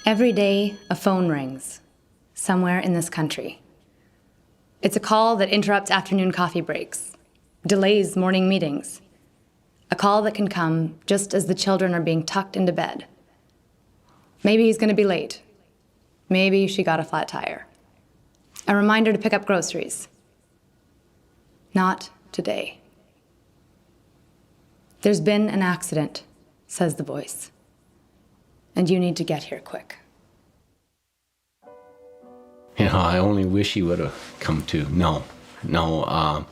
Every day, a phone rings, somewhere in this country. It's a call that interrupts afternoon coffee breaks, delays morning meetings. A call that can come just as the children are being tucked into bed. Maybe he's going to be late. Maybe she got a flat tire. A reminder to pick up groceries. Not today. There's been an accident, says the voice. And you need to get here quick. You know, I only wish he would have come to. No. I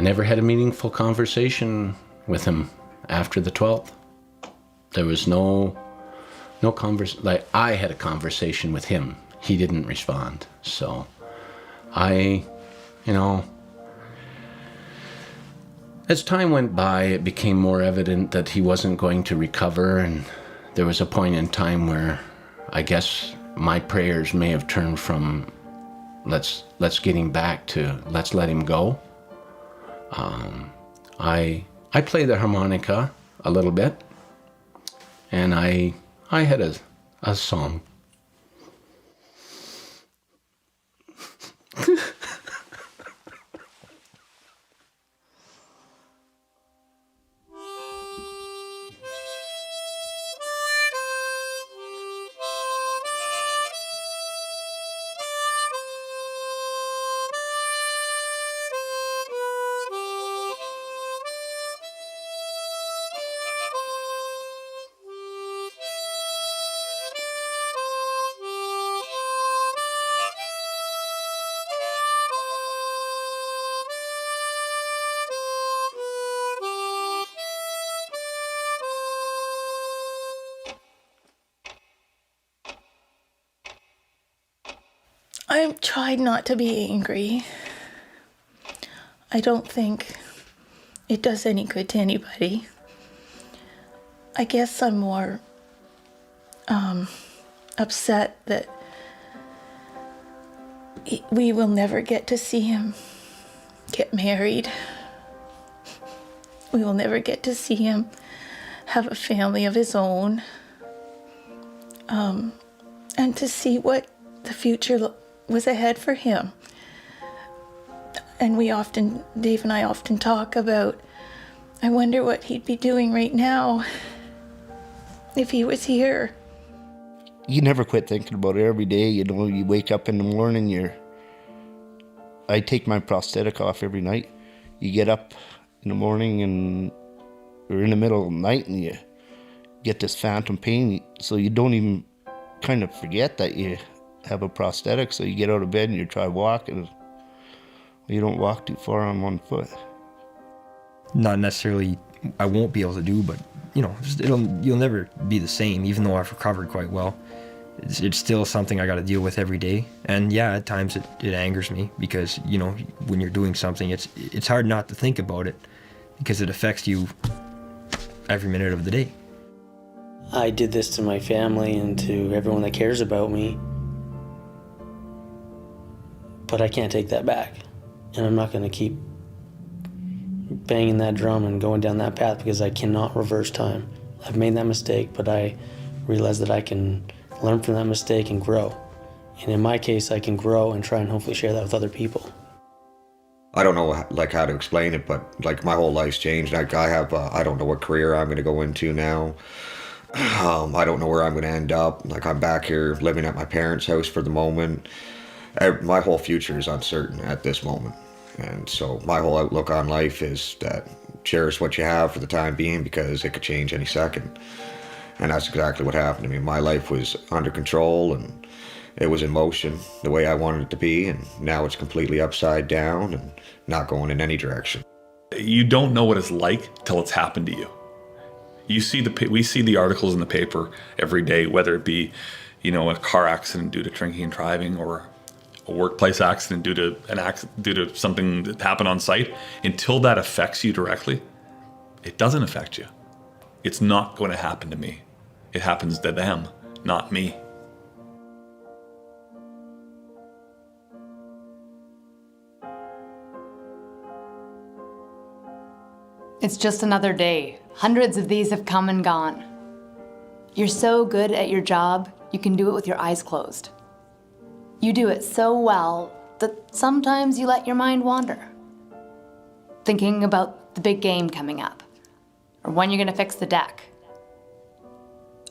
never had a meaningful conversation with him after the 12th. There was no conversation. Like, I had a conversation with him. He didn't respond. So as time went by, it became more evident that he wasn't going to recover, and there was a point in time where I guess my prayers may have turned from let's get him back to let's let him go. I play the harmonica a little bit, and I had a song. I've tried not to be angry. I don't think it does any good to anybody. I guess I'm more upset that we will never get to see him get married. We will never get to see him have a family of his own. And to see what the future was ahead for him. And Dave and I often talk about, I wonder what he'd be doing right now if he was here. You never quit thinking about it every day. You know, you wake up in the morning, I take my prosthetic off every night. You get up in the morning or in the middle of the night and you get this phantom pain, so you don't even kind of forget that you have a prosthetic. So you get out of bed and you try walking. You don't walk too far on one foot. Not necessarily I won't be able to do, but you'll never be the same. Even though I've recovered quite well, it's still something I got to deal with every day. And yeah, at times it angers me because when you're doing something, it's hard not to think about it because it affects you every minute of the day. I did this to my family and to everyone that cares about me, but I can't take that back. And I'm not going to keep banging that drum and going down that path because I cannot reverse time. I've made that mistake, but I realize that I can learn from that mistake and grow. And in my case, I can grow and try and hopefully share that with other people. I don't know how to explain it, but my whole life's changed. I don't know what career I'm going to go into now. I don't know where I'm going to end up. I'm back here living at my parents' house for the moment. My whole future is uncertain at this moment. And so my whole outlook on life is that cherish what you have for the time being because it could change any second. And that's exactly what happened to me. My life was under control and it was in motion the way I wanted it to be, and now it's completely upside down and not going in any direction. You don't know what it's like till it's happened to you. We see the articles in the paper every day, whether it be, a car accident due to drinking and driving, or a workplace accident due to something that happened on site. Until that affects you directly, it doesn't affect you. It's not going to happen to me. It happens to them, not me. It's just another day. Hundreds of these have come and gone. You're so good at your job, you can do it with your eyes closed. You do it so well that sometimes you let your mind wander, thinking about the big game coming up, or when you're gonna fix the deck.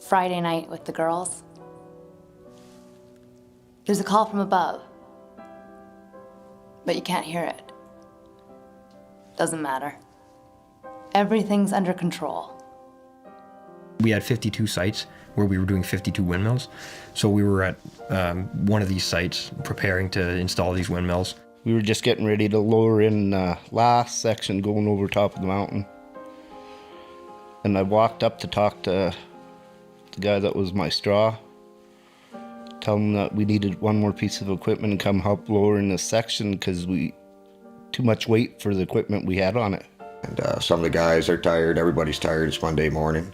Friday night with the girls. There's a call from above, but you can't hear it. Doesn't matter. Everything's under control. We had 52 sites where we were doing 52 windmills. So we were at one of these sites preparing to install these windmills. We were just getting ready to lower in last section going over top of the mountain. And I walked up to talk to the guy that was my straw, tell him that we needed one more piece of equipment and come help lower in this section because too much weight for the equipment we had on it. And some of the guys are tired. Everybody's tired. It's Monday morning.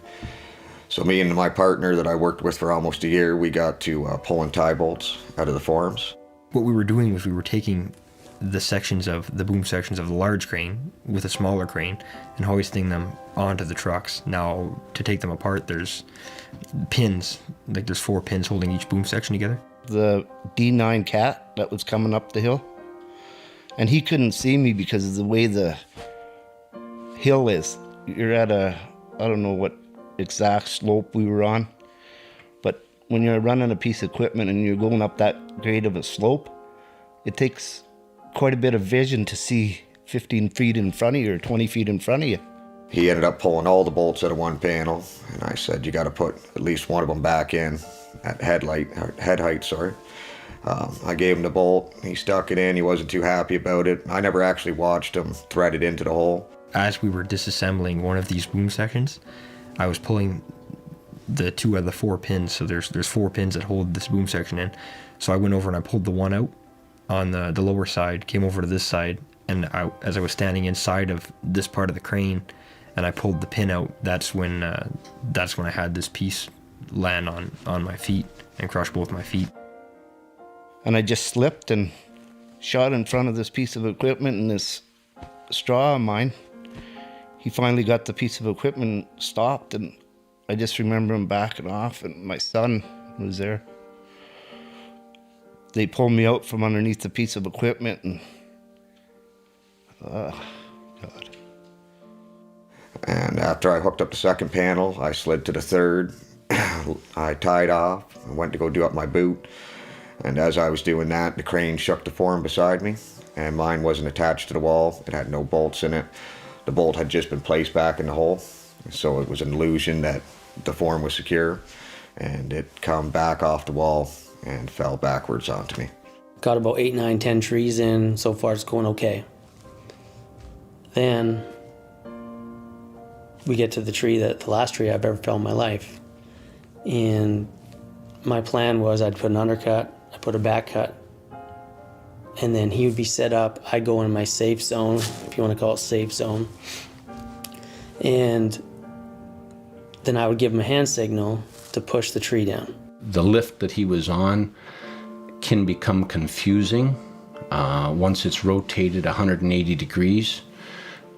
So me and my partner that I worked with for almost a year, we got to pulling tie bolts out of the forms. What we were doing was we were taking the boom sections of the large crane with a smaller crane and hoisting them onto the trucks. Now, to take them apart, there's pins, like there's 4 pins holding each boom section together. The D9 cat that was coming up the hill, and he couldn't see me because of the way the hill is. You're at I don't know what exact slope we were on, but when you're running a piece of equipment and you're going up that grade of a slope, it takes quite a bit of vision to see 15 feet in front of you or 20 feet in front of you. He ended up pulling all the bolts out of one panel, and I said, you got to put at least one of them back in at head height. I gave him the bolt. He stuck it in. He wasn't too happy about it. I never actually watched him thread it into the hole. As we were disassembling one of these boom sections, I was pulling the 2 out of the 4 pins. So there's 4 pins that hold this boom section in. So I went over and I pulled the one out on the lower side, came over to this side, and as I was standing inside of this part of the crane and I pulled the pin out, that's when I had this piece land on my feet and crush both my feet. And I just slipped and shot in front of this piece of equipment, and this straw of mine, he finally got the piece of equipment stopped, and I just remember him backing off, and my son was there. They pulled me out from underneath the piece of equipment, and God. And after I hooked up the second panel, I slid to the third. I tied off. I went to go do up my boot. And as I was doing that, the crane shook the form beside me, and mine wasn't attached to the wall. It had no bolts in it. The bolt had just been placed back in the hole, so it was an illusion that the form was secure, and it come back off the wall and fell backwards onto me. Got about 8, 9, 10 trees in. So far it's going okay. Then we get to the last tree I've ever felled in my life. And my plan was I'd put an undercut, I'd put a back cut, and then he would be set up. I'd go in my safe zone, if you want to call it safe zone. And then I would give him a hand signal to push the tree down. The lift that he was on can become confusing. Once it's rotated 180 degrees,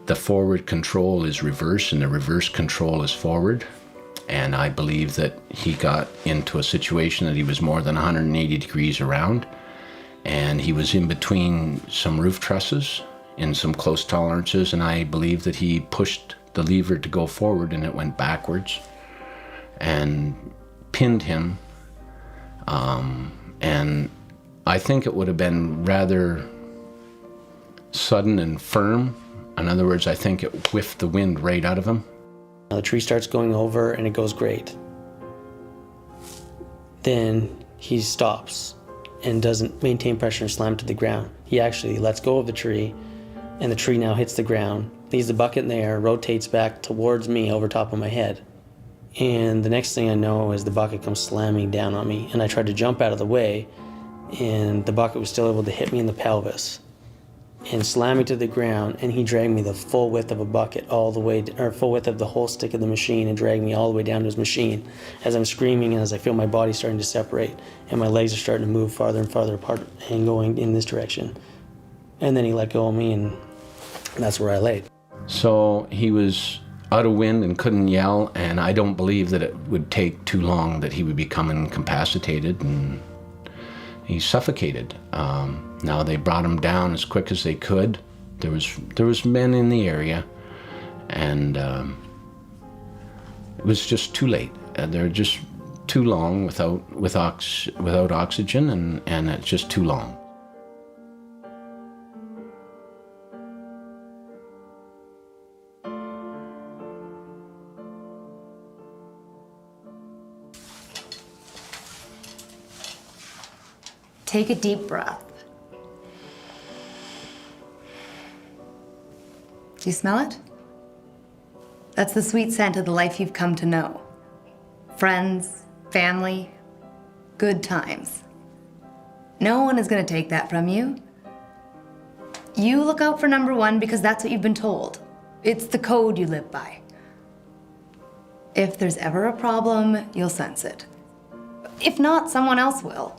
the forward control is reverse and the reverse control is forward. And I believe that he got into a situation that he was more than 180 degrees around, and he was in between some roof trusses in some close tolerances, and I believe that he pushed the lever to go forward and it went backwards and pinned him. And I think it would have been rather sudden and firm. In other words, I think it whiffed the wind right out of him. The tree starts going over and it goes great. Then he stops and doesn't maintain pressure and slam to the ground. He actually lets go of the tree, and the tree now hits the ground, leaves the bucket in the air, rotates back towards me over top of my head. And the next thing I know is the bucket comes slamming down on me, and I tried to jump out of the way, and the bucket was still able to hit me in the pelvis and slam me to the ground, and he dragged me the full width of a bucket all the way, or full width of the whole stick of the machine, and dragged me all the way down to his machine as I'm screaming and as I feel my body starting to separate and my legs are starting to move farther and farther apart and going in this direction. And then he let go of me, and that's where I laid. So he was out of wind and couldn't yell, and I don't believe that it would take too long that he would become incapacitated, and he suffocated. Now they brought him down as quick as they could. There was men in the area, and it was just too late. They're just too long without oxygen, and it's just too long. Take a deep breath. Do you smell it? That's the sweet scent of the life you've come to know. Friends, family, good times. No one is going to take that from you. You look out for number one because that's what you've been told. It's the code you live by. If there's ever a problem, you'll sense it. If not, someone else will.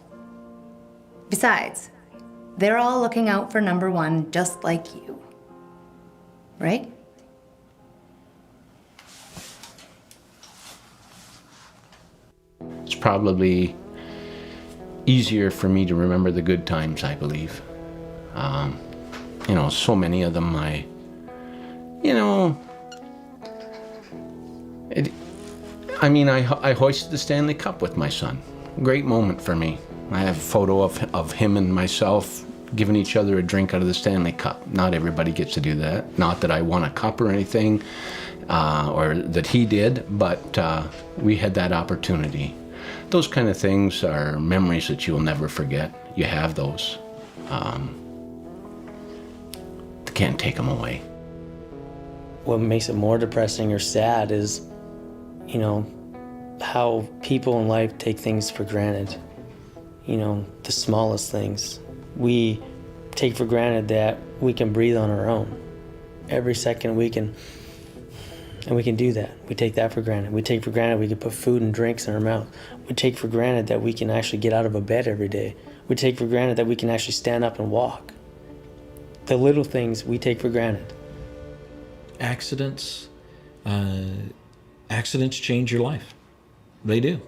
Besides, they're all looking out for number one just like you. Right? It's probably easier for me to remember the good times, I believe. So many of them I hoisted the Stanley Cup with my son. Great moment for me. I have a photo of him and myself giving each other a drink out of the Stanley Cup. Not everybody gets to do that. Not that I won a cup or anything, or that he did, but we had that opportunity. Those kind of things are memories that you'll never forget. You have those. Can't take them away. What makes it more depressing or sad is, how people in life take things for granted. The smallest things. We take for granted that we can breathe on our own. Every second we can do that. We take that for granted. We take for granted we can put food and drinks in our mouth. We take for granted that we can actually get out of a bed every day. We take for granted that we can actually stand up and walk. The little things we take for granted. Accidents change your life. They do.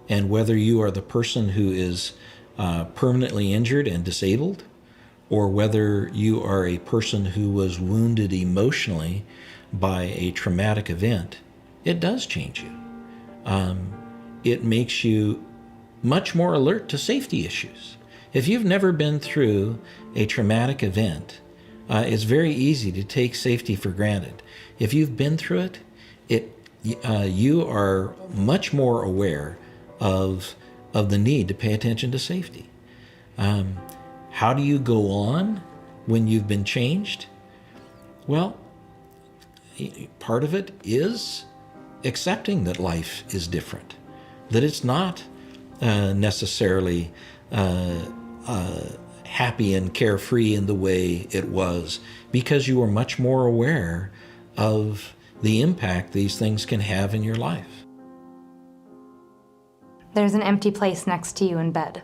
And whether you are the person who is permanently injured and disabled, or whether you are a person who was wounded emotionally by a traumatic event, it does change you. It makes you much more alert to safety issues. If you've never been through a traumatic event, it's very easy to take safety for granted. If you've been through it, you are much more aware of the need to pay attention to safety. How do you go on when you've been changed? Well, part of it is accepting that life is different, that it's not necessarily happy and carefree in the way it was, because you are much more aware of the impact these things can have in your life. There's an empty place next to you in bed.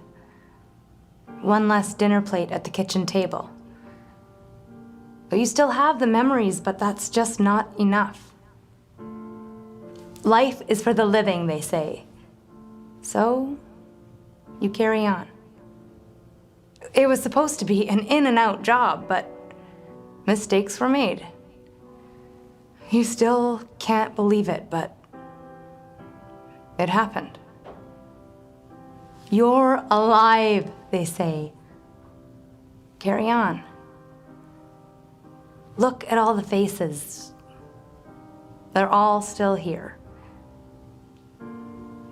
One less dinner plate at the kitchen table. You still have the memories, but that's just not enough. Life is for the living, they say. So, you carry on. It was supposed to be an in and out job, but mistakes were made. You still can't believe it, but it happened. You're alive, they say. Carry on. Look at all the faces. They're all still here.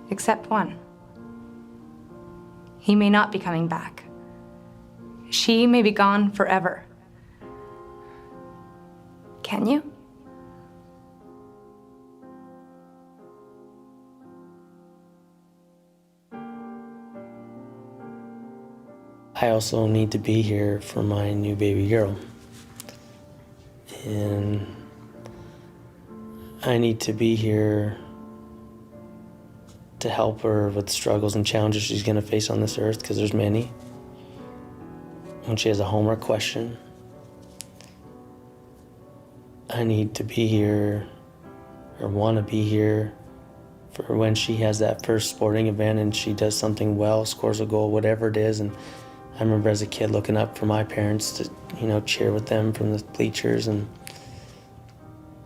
Except one. He may not be coming back. She may be gone forever. Can you? I also need to be here for my new baby girl. And I need to be here to help her with struggles and challenges she's going to face on this earth, because there's many. When she has a homework question, I need to be here, or want to be here, for when she has that first sporting event and she does something well, scores a goal, whatever it is. And I remember as a kid looking up for my parents to, cheer with them from the bleachers, and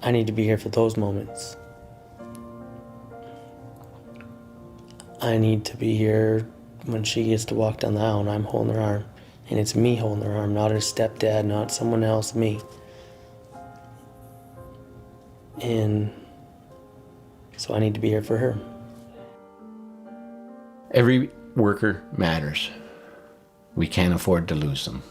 I need to be here for those moments. I need to be here when she gets to walk down the aisle and I'm holding her arm. And it's me holding her arm, not her stepdad, not someone else, me. And so I need to be here for her. Every worker matters. We can't afford to lose them.